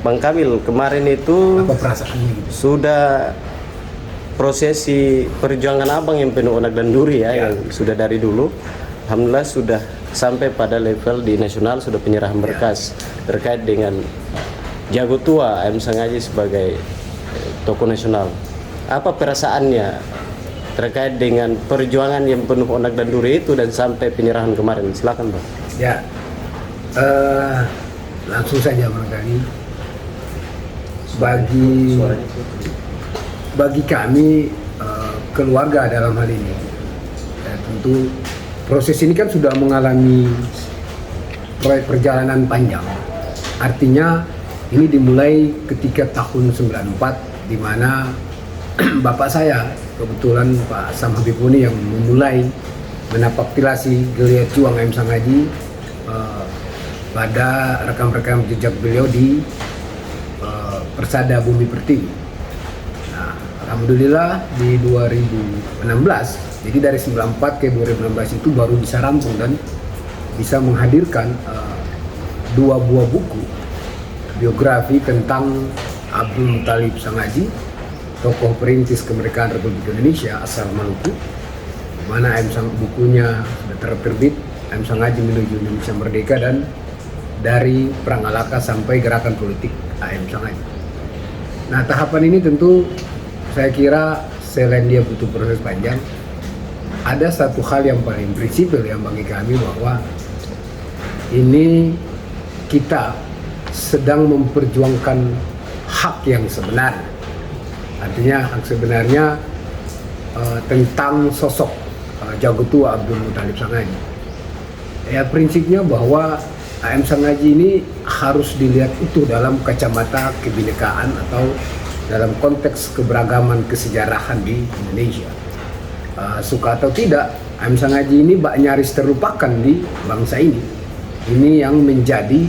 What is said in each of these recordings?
Bang Kamil, kemarin itu Apa perasaannya gitu? sudah prosesi perjuangan abang yang penuh onak dan duri ya, yang sudah dari dulu. Alhamdulillah sudah sampai pada level di nasional, sudah penyerahan berkas terkait dengan jago tua M. Sangaji sebagai tokoh nasional. Apa perasaannya terkait dengan perjuangan yang penuh onak dan duri itu dan sampai penyerahan kemarin? Silakan Bang. Ya, langsung saja barangkali bagi kami keluarga dalam hal ini, ya, tentu proses ini kan sudah mengalami proyek perjalanan panjang. Artinya ini dimulai ketika tahun 94 di mana bapak saya kebetulan Pak Sam Habibuni yang memulai menapaktilasi geliat juang M. Sangaji pada rekam-rekam jejak beliau di Persada Bumi Pertiwi. Nah, alhamdulillah di 2016, jadi dari 94 ke 2016 itu baru bisa rampung dan bisa menghadirkan 2 buah buku biografi tentang Abdul Muthalib Sangaji, tokoh perintis kemerdekaan Republik Indonesia asal Maluku, mana bukunya sudah terbit, M. Sangaji menuju Indonesia Merdeka dan dari Perang Alaka sampai gerakan politik AM Sangaji. Nah, tahapan ini tentu saya kira selain dia butuh proses panjang, ada satu hal yang paling prinsipil yang bagi kami bahwa ini kita sedang memperjuangkan hak yang sebenarnya. Artinya hak sebenarnya tentang sosok jago tua Abdul Muthalib Sangaji. Ya, prinsipnya bahwa AM Sangaji ini harus dilihat utuh dalam kacamata kebinekaan atau dalam konteks keberagaman kesejarahan di Indonesia. Suka atau tidak, AM Sangaji ini nyaris terlupakan di bangsa ini. Ini yang menjadi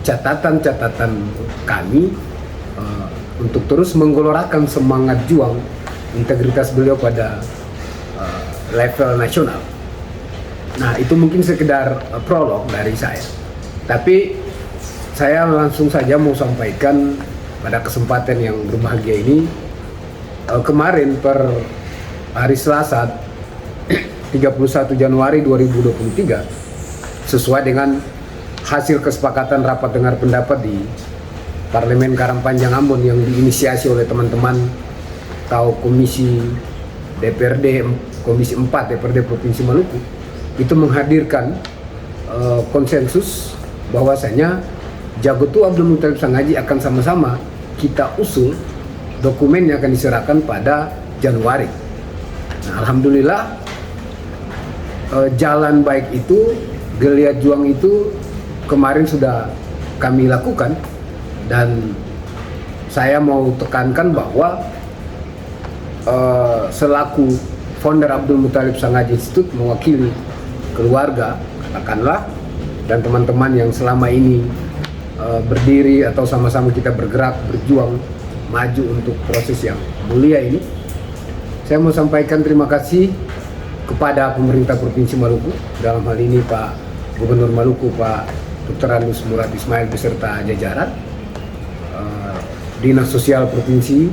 catatan-catatan kami untuk terus menggelorakan semangat juang integritas beliau pada level nasional. Nah, itu mungkin sekedar prolog dari saya. Tapi saya langsung saja mau sampaikan pada kesempatan yang berbahagia ini, kemarin per hari Selasa 31 Januari 2023 sesuai dengan hasil kesepakatan rapat dengar pendapat di Parlemen Karangpanjang Ambon yang diinisiasi oleh teman-teman atau Komisi DPRD Komisi 4 DPRD Provinsi Maluku, itu menghadirkan konsensus bahwasanya jago tua Abdul Muthalib Sangaji akan sama-sama kita usul, dokumennya akan diserahkan pada Januari. Nah, alhamdulillah jalan baik itu, geliat juang itu kemarin sudah kami lakukan, dan saya mau tekankan bahwa selaku founder Abdul Muthalib Sangaji Institute mewakili keluarga katakanlah dan teman-teman yang selama ini berdiri atau sama-sama kita bergerak berjuang maju untuk proses yang mulia ini, saya mau sampaikan terima kasih kepada pemerintah Provinsi Maluku, dalam hal ini Pak Gubernur Maluku Pak Dr. Anus Murad Ismail beserta jajaran, Dinas Sosial Provinsi,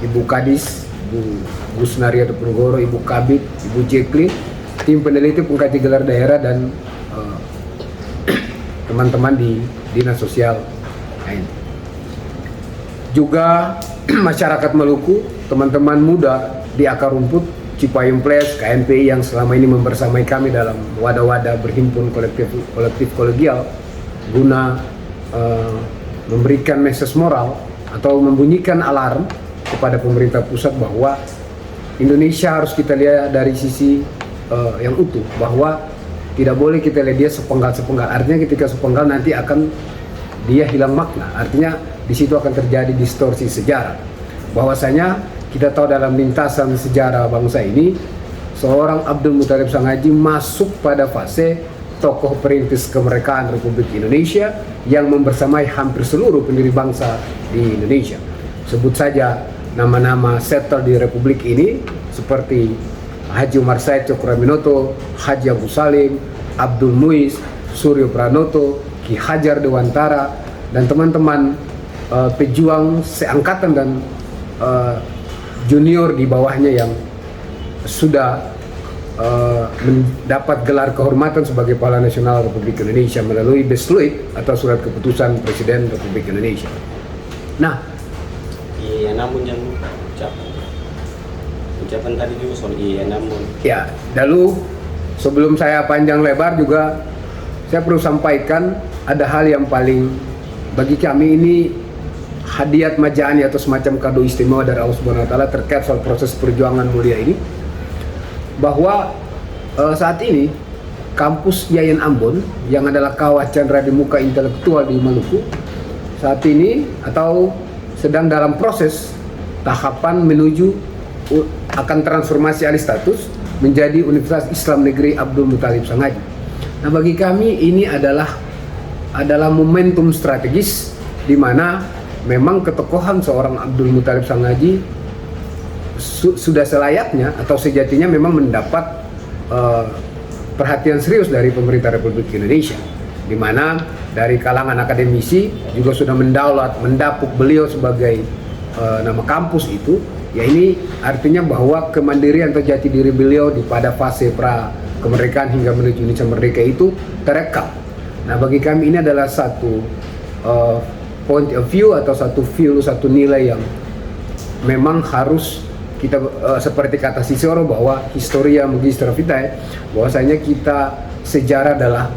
Ibu Kadis, Ibu Gusnaria Tepunggoro, Ibu Kabit, Ibu Jekli, tim peneliti pengkaji gelar daerah dan teman-teman di Dinas Sosial lain. Juga masyarakat Maluku, teman-teman muda di akar rumput, Cipayung Ples, KMPI yang selama ini membersamai kami dalam wadah-wadah berhimpun kolektif kolegial guna memberikan message moral atau membunyikan alarm kepada pemerintah pusat bahwa Indonesia harus kita lihat dari sisi yang utuh, bahwa tidak boleh kita lihat dia sepenggal-sepenggal. Artinya ketika sepenggal nanti akan dia hilang makna. Artinya di situ akan terjadi distorsi sejarah. Bahwasanya kita tahu dalam lintasan sejarah bangsa ini, seorang Abdul Muthalib Sangaji masuk pada fase tokoh perintis kemerdekaan Republik Indonesia yang membersamai hampir seluruh pendiri bangsa di Indonesia. Sebut saja nama-nama settle di Republik ini seperti Haji Umar Said Cokroaminoto, Haji Abu Salim, Abdul Muiz, Suryo Pranoto, Ki Hajar Dewantara, dan teman-teman pejuang seangkatan dan junior di bawahnya yang sudah mendapat gelar kehormatan sebagai Pahlawan Nasional Republik Indonesia melalui Besluit atau Surat Keputusan Presiden Republik Indonesia. Nah, iya namun yang ucapan tadi juga soal iya namun. Ya, lalu sebelum saya panjang lebar juga saya perlu sampaikan ada hal yang paling bagi kami ini hadiat majani atau semacam kado istimewa dari Allah Subhanahu wa taala terkait soal proses perjuangan mulia ini, bahwa saat ini kampus Yayan Ambon yang adalah kawah candra di muka intelektual di Maluku saat ini atau sedang dalam proses tahapan menuju akan transformasi alih status menjadi Universitas Islam Negeri Abdul Muthalib Sangaji. Nah, bagi kami ini adalah momentum strategis di mana memang ketokohan seorang Abdul Muthalib Sangaji sudah selayaknya atau sejatinya memang mendapat perhatian serius dari pemerintah Republik Indonesia, di mana dari kalangan akademisi juga sudah mendapuk beliau sebagai nama kampus itu. Ya, ini artinya bahwa kemandirian atau jati diri beliau pada fase pra kemerdekaan hingga menuju Indonesia merdeka itu terekam. Nah, bagi kami ini adalah satu point of view atau satu nilai yang memang harus kita seperti kata Cicero bahwa historia magistra vitae, bahwasanya kita sejarah adalah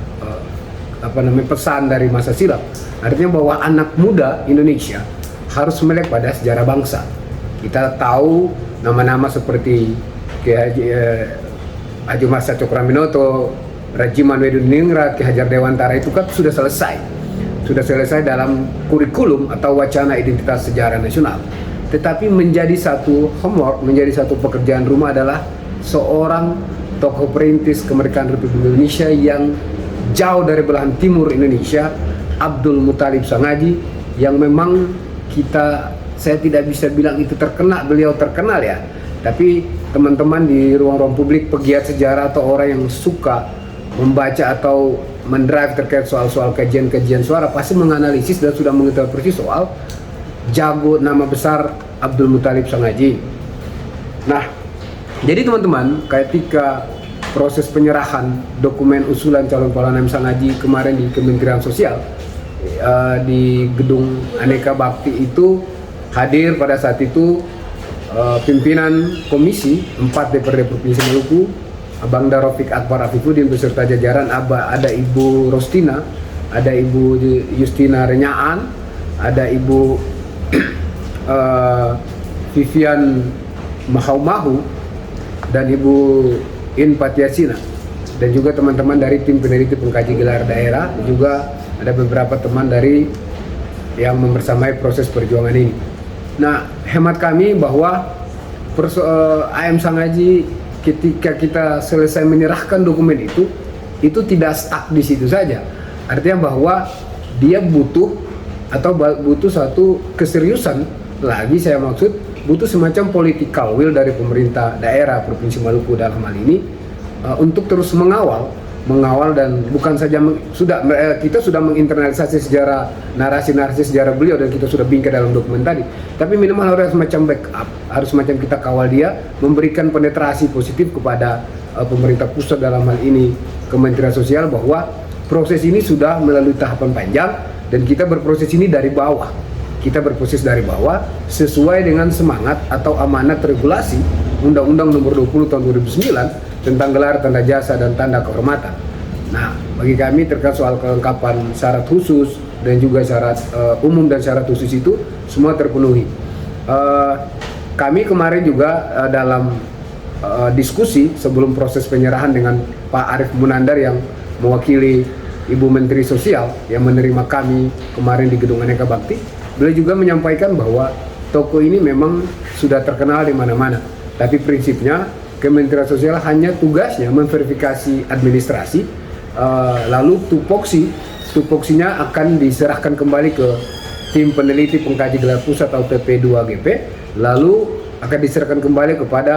pesan dari masa silam. Artinya bahwa anak muda Indonesia harus melek pada sejarah bangsa. Kita tahu nama-nama seperti Haji Masa Cokraminoto, Rajiman Weduningrat, Ki Hajar Dewantara itu kan sudah selesai dalam kurikulum atau wacana identitas sejarah nasional. Tetapi menjadi satu homework, menjadi satu pekerjaan rumah adalah seorang tokoh perintis kemerdekaan Republik Indonesia yang jauh dari belahan timur Indonesia, Abdul Muthalib Sangaji, yang memang saya tidak bisa bilang itu beliau terkenal ya, tapi teman-teman di ruang-ruang publik, pegiat sejarah atau orang yang suka membaca atau mendrive terkait soal-soal kajian-kajian suara pasti menganalisis dan sudah mengetahui persis soal jago nama besar Abdul Muthalib Sangaji. Nah, jadi teman-teman, ketika proses penyerahan dokumen usulan calon pahlawan Sangaji kemarin di Kementerian Sosial di gedung Aneka Bakti itu hadir pada saat itu pimpinan Komisi 4 DPRD Provinsi Maluku, Abang Darofik Akbar Afifuddin beserta jajaran, ada Ibu Rostina, ada Ibu Justina Renyaan, ada Ibu Vivian Mahaumahu dan Ibu In Patiasina, dan juga teman-teman dari tim peneliti pengkaji gelar daerah, juga ada beberapa teman dari yang membersamai proses perjuangan ini. Nah, hemat kami bahwa AM Sangaji ketika kita selesai menyerahkan dokumen itu tidak stuck di situ saja. Artinya bahwa dia butuh satu keseriusan lagi, saya maksud butuh semacam political will dari pemerintah daerah Provinsi Maluku dalam hal ini untuk terus mengawal dan bukan saja kita sudah menginternalisasi sejarah narasi sejarah beliau dan kita sudah bingkai dalam dokumen tadi, tapi minimal harus semacam backup, harus semacam kita kawal dia, memberikan penetrasi positif kepada pemerintah pusat dalam hal ini Kementerian Sosial, bahwa proses ini sudah melalui tahapan panjang dan kita berproses ini dari bawah. Kita berproses dari bawah sesuai dengan semangat atau amanat regulasi Undang-Undang Nomor 20 Tahun 2009 tentang gelar, tanda jasa, dan tanda kehormatan. Nah, bagi kami terkait soal kelengkapan syarat khusus dan juga syarat umum dan syarat khusus itu semua terpenuhi. Kami kemarin juga dalam diskusi sebelum proses penyerahan dengan Pak Arief Munandar yang mewakili Ibu Menteri Sosial yang menerima kami kemarin di Gedung Aneka Bakti, beliau juga menyampaikan bahwa toko ini memang sudah terkenal di mana-mana, tapi prinsipnya Kementerian Sosial hanya tugasnya memverifikasi administrasi, lalu tupoksinya akan diserahkan kembali ke tim peneliti pengkaji gelar pusat atau PP2GP, lalu akan diserahkan kembali kepada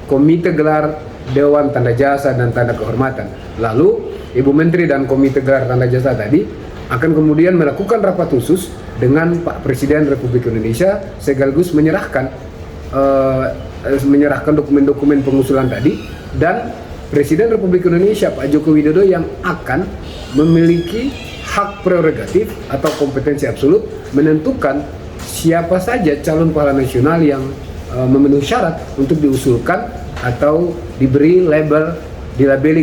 Komite Gelar Dewan Tanda Jasa dan Tanda Kehormatan. Lalu Ibu Menteri dan Komite Gelar Tanda Jasa tadi akan kemudian melakukan rapat khusus dengan Pak Presiden Republik Indonesia sekaligus menyerahkan dokumen-dokumen pengusulan tadi, dan Presiden Republik Indonesia Pak Joko Widodo yang akan memiliki hak prerogatif atau kompetensi absolut menentukan siapa saja calon pahlawan nasional yang memenuhi syarat untuk diusulkan atau dilabeli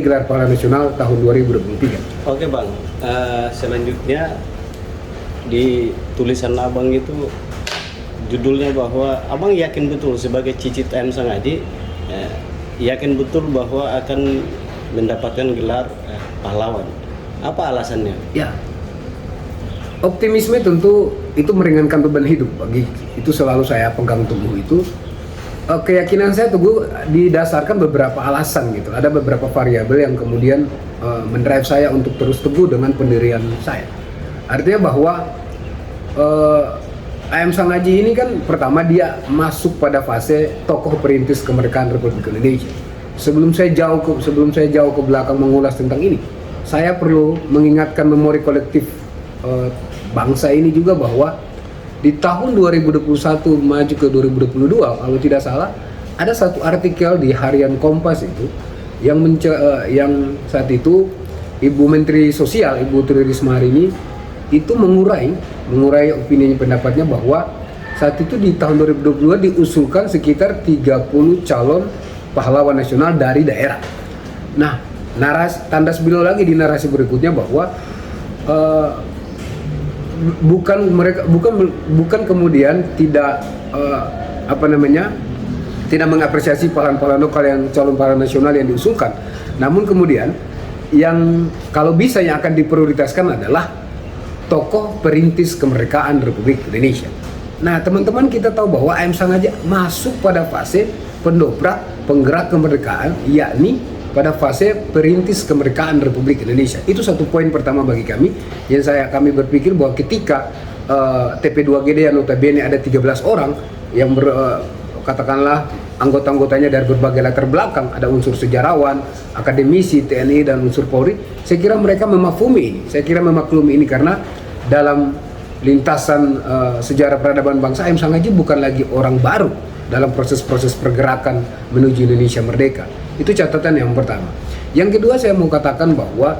gelar pahlawan nasional tahun 2023. Oke Bang, selanjutnya di tulisan Abang itu judulnya bahwa Abang yakin betul sebagai cicit AM Sangaji, yakin betul bahwa akan mendapatkan gelar pahlawan. Apa alasannya? Ya, optimisme tentu itu meringankan beban hidup. Itu selalu saya pegang teguh itu. Keyakinan saya teguh didasarkan beberapa alasan gitu. Ada beberapa variabel yang kemudian mendrive saya untuk terus teguh dengan pendirian saya. Artinya bahwa AM Sangaji ini kan pertama dia masuk pada fase tokoh perintis kemerdekaan Republik Indonesia. Sebelum saya jauh ke belakang mengulas tentang ini, saya perlu mengingatkan memori kolektif bangsa ini juga bahwa di tahun 2021 maju ke 2022 kalau tidak salah, ada satu artikel di harian Kompas itu yang saat itu Ibu Menteri Sosial, Ibu Tri Risma hari ini itu mengurai opini pendapatnya bahwa saat itu di tahun 2022 diusulkan sekitar 30 calon pahlawan nasional dari daerah. Nah, tandas beliau lagi di narasi berikutnya bahwa bukan kemudian tidak tidak mengapresiasi pahlawan-pahlawan lokal yang calon pahlawan nasional yang diusulkan, namun kemudian yang kalau bisa yang akan diprioritaskan adalah tokoh perintis kemerdekaan Republik Indonesia. Nah, teman-teman, kita tahu bahwa AM Sangaji masuk pada fase pendobrak penggerak kemerdekaan, yakni pada fase perintis kemerdekaan Republik Indonesia. Itu satu poin pertama bagi kami yang kami berpikir bahwa ketika TP2GD yang notabene ada 13 orang yang katakanlah anggota-anggotanya dari berbagai latar belakang, ada unsur sejarawan, akademisi, TNI, dan unsur Polri. Saya kira mereka memaklumi ini karena dalam lintasan sejarah peradaban bangsa, AM Sangaji bukan lagi orang baru dalam proses-proses pergerakan menuju Indonesia merdeka. Itu catatan yang pertama. Yang kedua, saya mau katakan bahwa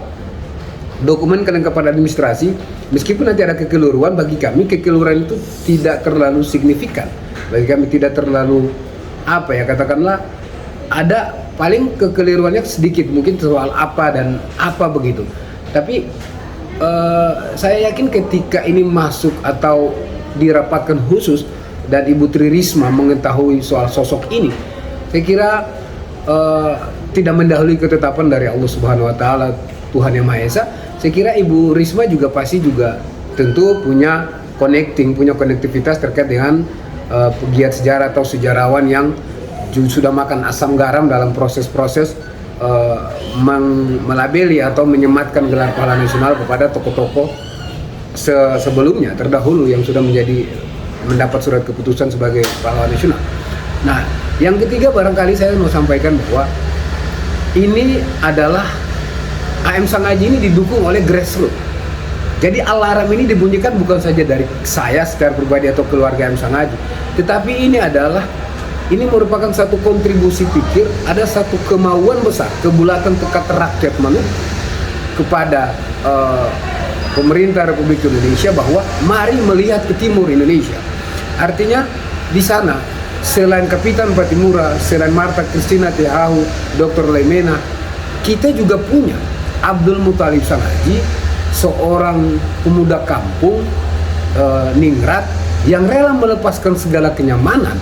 dokumen kelengkapan administrasi, meskipun nanti ada kekeliruan, bagi kami kekeliruan itu tidak terlalu signifikan. Bagi kami tidak terlalu katakanlah ada paling kekeliruannya sedikit, mungkin soal apa dan apa begitu. Tapi saya yakin ketika ini masuk atau dirapatkan khusus dan Ibu Tri Risma mengetahui soal sosok ini, saya kira tidak mendahului ketetapan dari Allah Subhanahu Wa Taala, Tuhan Yang Maha Esa. Saya kira Ibu Risma juga pasti tentu punya konektivitas terkait dengan pegiat sejarah atau sejarawan yang sudah makan asam garam dalam proses-proses melabeli atau menyematkan gelar pahlawan nasional kepada tokoh-tokoh sebelumnya terdahulu yang sudah mendapat surat keputusan sebagai pahlawan nasional. Nah, yang ketiga barangkali saya mau sampaikan bahwa ini adalah AM Sangaji ini didukung oleh grassroots. Jadi alarm ini dibunyikan bukan saja dari saya secara pribadi atau keluarga AM Sangaji, tetapi ini merupakan satu kontribusi pikir, ada satu kemauan besar, kebulatan tekad rakyat manusia kepada pemerintah Republik Indonesia bahwa mari melihat ke timur Indonesia. Artinya di sana selain Kapitan Patimura, selain Marta Christina Tehahu, Dr. Laimena, kita juga punya Abdul Muthalib Sangaji, seorang pemuda kampung ningrat yang rela melepaskan segala kenyamanan,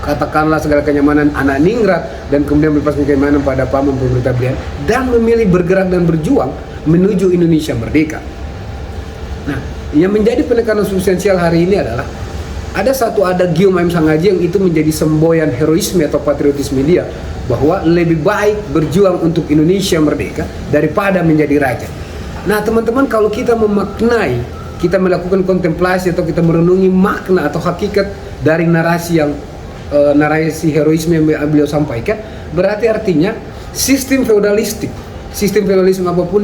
katakanlah segala kenyamanan anak ningrat, dan kemudian melepaskan kenyamanan pada pamong pemerintah beliau dan memilih bergerak dan berjuang menuju Indonesia merdeka. Nah, yang menjadi penekanan substansial hari ini adalah ada satu adagium AM Sangaji yang itu menjadi semboyan heroisme atau patriotisme dia, bahwa lebih baik berjuang untuk Indonesia merdeka daripada menjadi raja. Nah, teman-teman, kalau kita kita melakukan kontemplasi atau kita merenungi makna atau hakikat dari narasi heroisme yang beliau sampaikan, berarti artinya sistem feudalisme apapun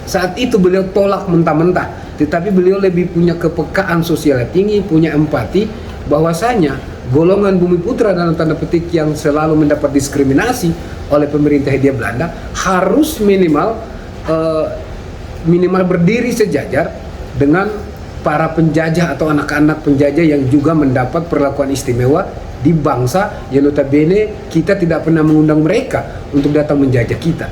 Saat itu beliau tolak mentah-mentah, tetapi beliau lebih punya kepekaan sosial yang tinggi, punya empati bahwasanya golongan bumi putra dalam tanda petik yang selalu mendapat diskriminasi oleh pemerintah Hindia Belanda harus minimal berdiri sejajar dengan para penjajah atau anak-anak penjajah yang juga mendapat perlakuan istimewa di bangsa yang notabene kita tidak pernah mengundang mereka untuk datang menjajah kita.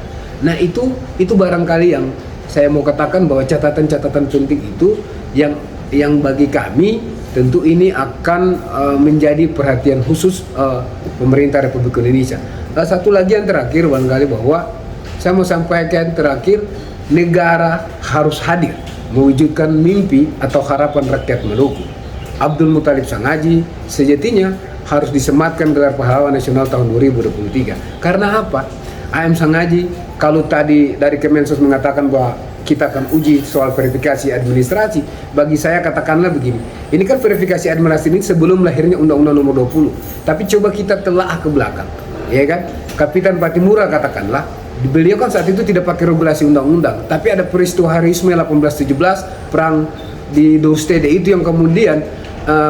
Nah itu barangkali yang saya mau katakan bahwa catatan-catatan penting itu yang bagi kami tentu ini akan menjadi perhatian khusus pemerintah Republik Indonesia. Satu lagi yang terakhir barangkali bahwa saya mau sampaikan terakhir, negara harus hadir mewujudkan mimpi atau harapan rakyat Maluku. Abdul Muthalib Sang Haji sejatinya harus disematkan gelar pahlawan nasional tahun 2023. Karena apa? AM Sang Haji, kalau tadi dari Kemensos mengatakan bahwa kita akan uji soal verifikasi administrasi, bagi saya katakanlah begini, ini kan verifikasi administrasi ini sebelum lahirnya Undang-Undang Nomor 20, tapi coba kita telaah ke belakang, ya kan? Kapitan Patimura katakanlah, beliau kan saat itu tidak pakai regulasi undang-undang, tapi ada peristiwa Harisme 1817, perang di Dostede itu yang kemudian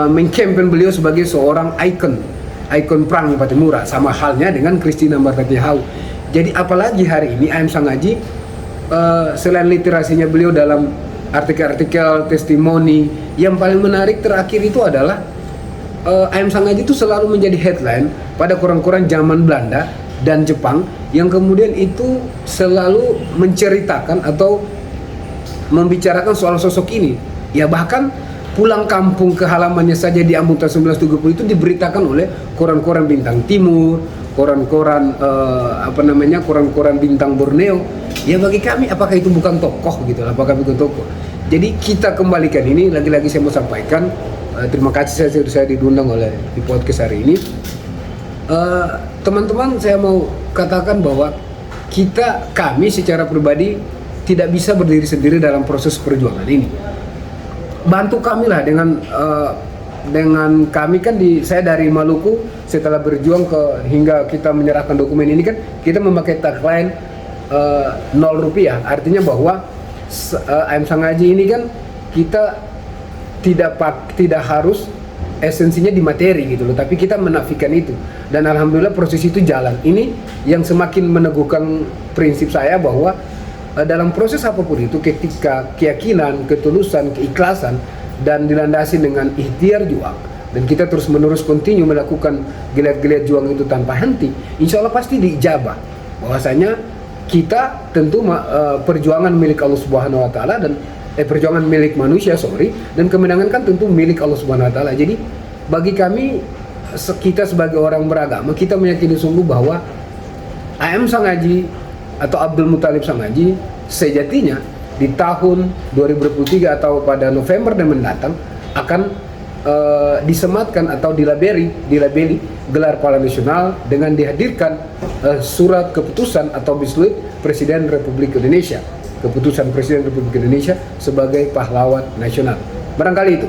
mengkampen beliau sebagai seorang ikon perang Patimura, sama halnya dengan Christina Martatiahau. Jadi apalagi hari ini AM Sang Haji, selain literasinya beliau dalam artikel-artikel testimoni, yang paling menarik terakhir itu adalah AM Sang Haji itu selalu menjadi headline pada koran-koran zaman Belanda dan Jepang yang kemudian itu selalu menceritakan atau membicarakan soal sosok ini. Ya bahkan pulang kampung ke halamannya saja di Ambon tahun 1930 itu diberitakan oleh koran-koran Bintang Timur, koran-koran koran-koran Bintang Borneo. Ya bagi kami apakah itu bukan tokoh gitu, apakah bukan tokoh. Jadi kita kembalikan ini, lagi-lagi saya mau sampaikan, terima kasih saya diundang oleh di podcast hari ini. Teman-teman, saya mau katakan bahwa kami secara pribadi tidak bisa berdiri sendiri dalam proses perjuangan ini. Bantu kami lah dengan kami kan saya dari Maluku, setelah berjuang hingga kita menyerahkan dokumen ini kan kita memakai tagline 0 rupiah, artinya bahwa AM Sang Haji ini kan kita tidak harus esensinya di materi gitu loh, tapi kita menafikan itu, dan alhamdulillah proses itu jalan. Ini yang semakin meneguhkan prinsip saya bahwa dalam proses apapun itu, ketika keyakinan, ketulusan, keikhlasan dan dilandasi dengan ikhtiar juang, dan kita terus menerus continue melakukan geliat-geliat juang itu tanpa henti, insya Allah pasti diijabah. Bahwasanya kita tentu perjuangan milik Allah Subhanahu Wa Taala dan perjuangan milik manusia, dan kemenangan kan tentu milik Allah Subhanahu Wa Taala. Jadi bagi kami, kita sebagai orang beragama, kita meyakini sungguh bahwa AM Sang Haji atau Abdul Muthalib Sang Haji sejatinya di tahun 2023 atau pada November dan mendatang akan disematkan atau dilabeli gelar pahlawan nasional dengan dihadirkan surat keputusan atau bisluit Presiden Republik Indonesia, keputusan Presiden Republik Indonesia sebagai pahlawan nasional. Barangkali itu.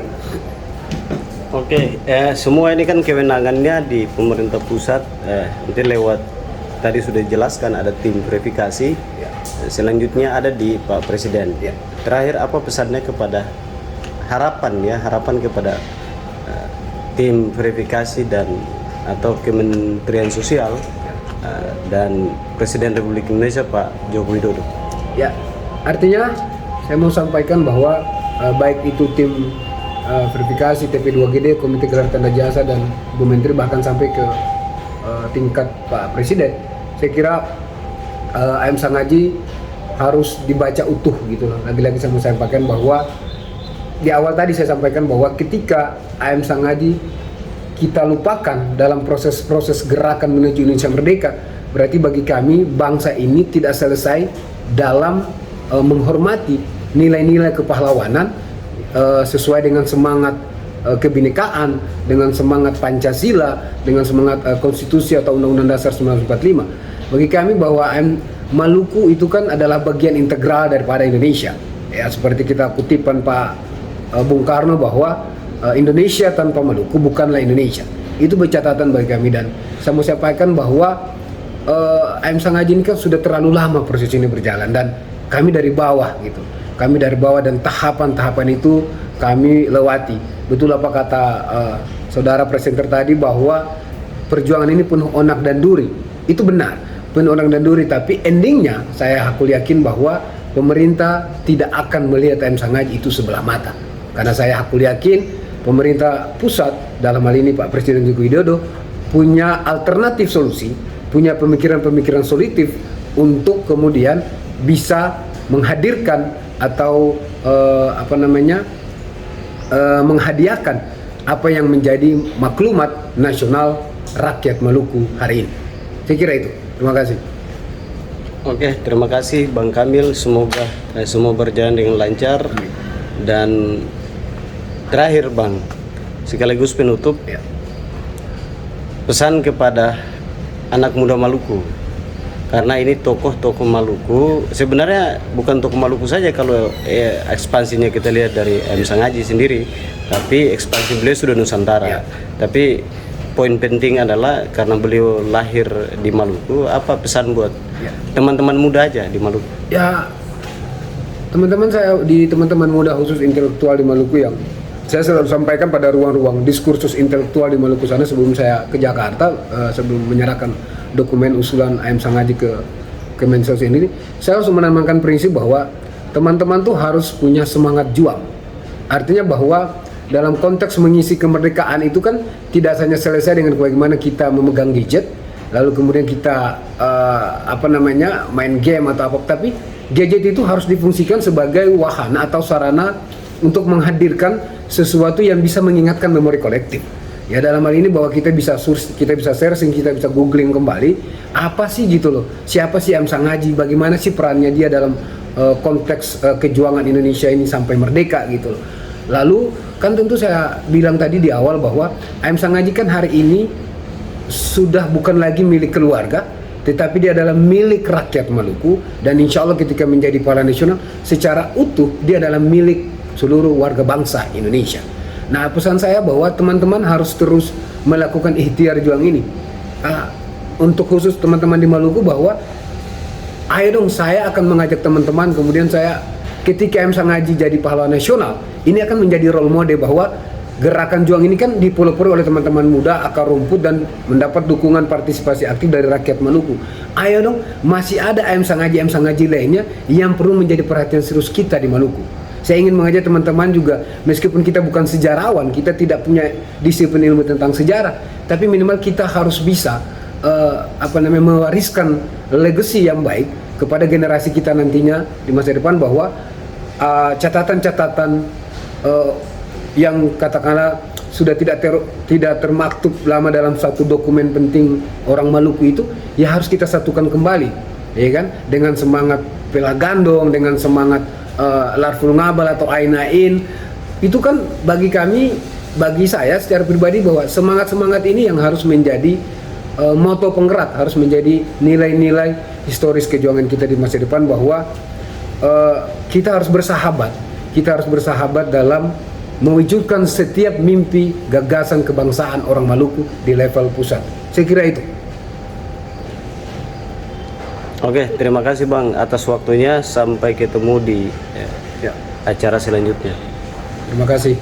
Oke, semua ini kan kewenangannya di pemerintah pusat, nanti lewat tadi sudah dijelaskan ada tim verifikasi, selanjutnya ada di Pak Presiden. Terakhir apa pesannya kepada harapan kepada tim verifikasi dan atau Kementerian Sosial dan Presiden Republik Indonesia Pak Joko Widodo? Ya, artinya saya mau sampaikan bahwa baik itu tim verifikasi TP2GD, Komite Gelar Tanda Jasa dan Bu Menteri, bahkan sampai ke tingkat Pak Presiden, saya kira AM Sang Haji harus dibaca utuh gitu loh. Lagi-lagi saya mau sampaikan bahwa di awal tadi saya sampaikan bahwa ketika AM Sang Haji kita lupakan dalam proses gerakan menuju Indonesia Merdeka, berarti bagi kami bangsa ini tidak selesai dalam menghormati nilai-nilai kepahlawanan sesuai dengan semangat kebinekaan, dengan semangat Pancasila, dengan semangat konstitusi atau Undang-Undang Dasar 1945. Bagi kami bahwa Maluku itu kan adalah bagian integral daripada Indonesia. Ya, seperti kita kutipan Pak Bung Karno bahwa Indonesia tanpa Maluku bukanlah Indonesia. Itu bercatatan bagi kami, dan saya mau sampaikan bahwa AM Sang Haji ini kan sudah terlalu lama proses ini berjalan, dan kami dari bawah gitu. Kami dari bawah dan tahapan-tahapan itu kami lewati. Betul apa kata saudara presenter tadi bahwa perjuangan ini penuh onak dan duri. Itu benar, penuh onak dan duri. Tapi endingnya aku yakin bahwa pemerintah tidak akan melihat AM Sangaji itu sebelah mata. Karena aku yakin pemerintah pusat dalam hal ini Pak Presiden Joko Widodo punya alternatif solusi, punya pemikiran-pemikiran solutif untuk kemudian bisa menghadirkan atau menghadiahkan apa yang menjadi maklumat nasional rakyat Maluku hari ini. Saya kira itu. Terima kasih. Oke, terima kasih Bang Kamil. Semoga semua berjalan dengan lancar. Dan terakhir Bang, sekaligus penutup, pesan kepada anak muda Maluku. Karena ini tokoh-tokoh Maluku, sebenarnya bukan tokoh Maluku saja kalau ekspansinya kita lihat dari AM Sangaji sendiri, tapi ekspansi beliau sudah Nusantara. Tapi poin penting adalah karena beliau lahir di Maluku, apa pesan buat teman-teman muda aja di Maluku? Ya, teman-teman muda khusus intelektual di Maluku yang saya selalu sampaikan pada ruang-ruang diskursus intelektual di Maluku sana sebelum saya ke Jakarta, sebelum menyerahkan dokumen usulan AM Sangaji ke Kemensos ini, saya harus menanamkan prinsip bahwa teman-teman tuh harus punya semangat juang. Artinya bahwa dalam konteks mengisi kemerdekaan itu kan tidak hanya selesai dengan bagaimana kita memegang gadget, lalu kemudian kita main game atau apa, tapi gadget itu harus difungsikan sebagai wahana atau sarana untuk menghadirkan sesuatu yang bisa mengingatkan memori kolektif. Ya, dalam hal ini bahwa kita bisa searching, kita bisa googling kembali apa sih gitu loh, siapa sih AM Sangaji, bagaimana sih perannya dia dalam konteks kejuangan Indonesia ini sampai merdeka gitu loh. Lalu kan tentu saya bilang tadi di awal bahwa AM Sangaji kan hari ini sudah bukan lagi milik keluarga, tetapi dia adalah milik rakyat Maluku, dan insya Allah ketika menjadi pahlawan nasional secara utuh dia adalah milik seluruh warga bangsa Indonesia. Nah, pesan saya bahwa teman-teman harus terus melakukan ikhtiar juang ini. Untuk khusus teman-teman di Maluku bahwa ayo dong, saya akan mengajak teman-teman, kemudian saya ketika AM Sangaji jadi pahlawan nasional, ini akan menjadi role model bahwa gerakan juang ini kan dipelopori oleh teman-teman muda akar rumput dan mendapat dukungan partisipasi aktif dari rakyat Maluku. Ayo dong, masih ada AM Sangaji lainnya yang perlu menjadi perhatian serius kita di Maluku. Saya ingin mengajak teman-teman juga, meskipun kita bukan sejarawan, kita tidak punya disiplin ilmu tentang sejarah, tapi minimal kita harus bisa mewariskan legacy yang baik kepada generasi kita nantinya di masa depan, bahwa catatan-catatan yang katakanlah sudah tidak termaktub lama dalam satu dokumen penting orang Maluku itu, ya harus kita satukan kembali, ya kan, dengan semangat Pelagandong, dengan semangat Larful Ngabal atau Ainain. Itu kan bagi saya secara pribadi bahwa semangat ini yang harus menjadi moto penggerak, harus menjadi nilai-nilai historis kejuangan kita di masa depan, bahwa kita harus bersahabat dalam mewujudkan setiap mimpi gagasan kebangsaan orang Maluku di level pusat. Saya kira itu. Oke, terima kasih Bang atas waktunya. Sampai ketemu di acara selanjutnya. Terima kasih.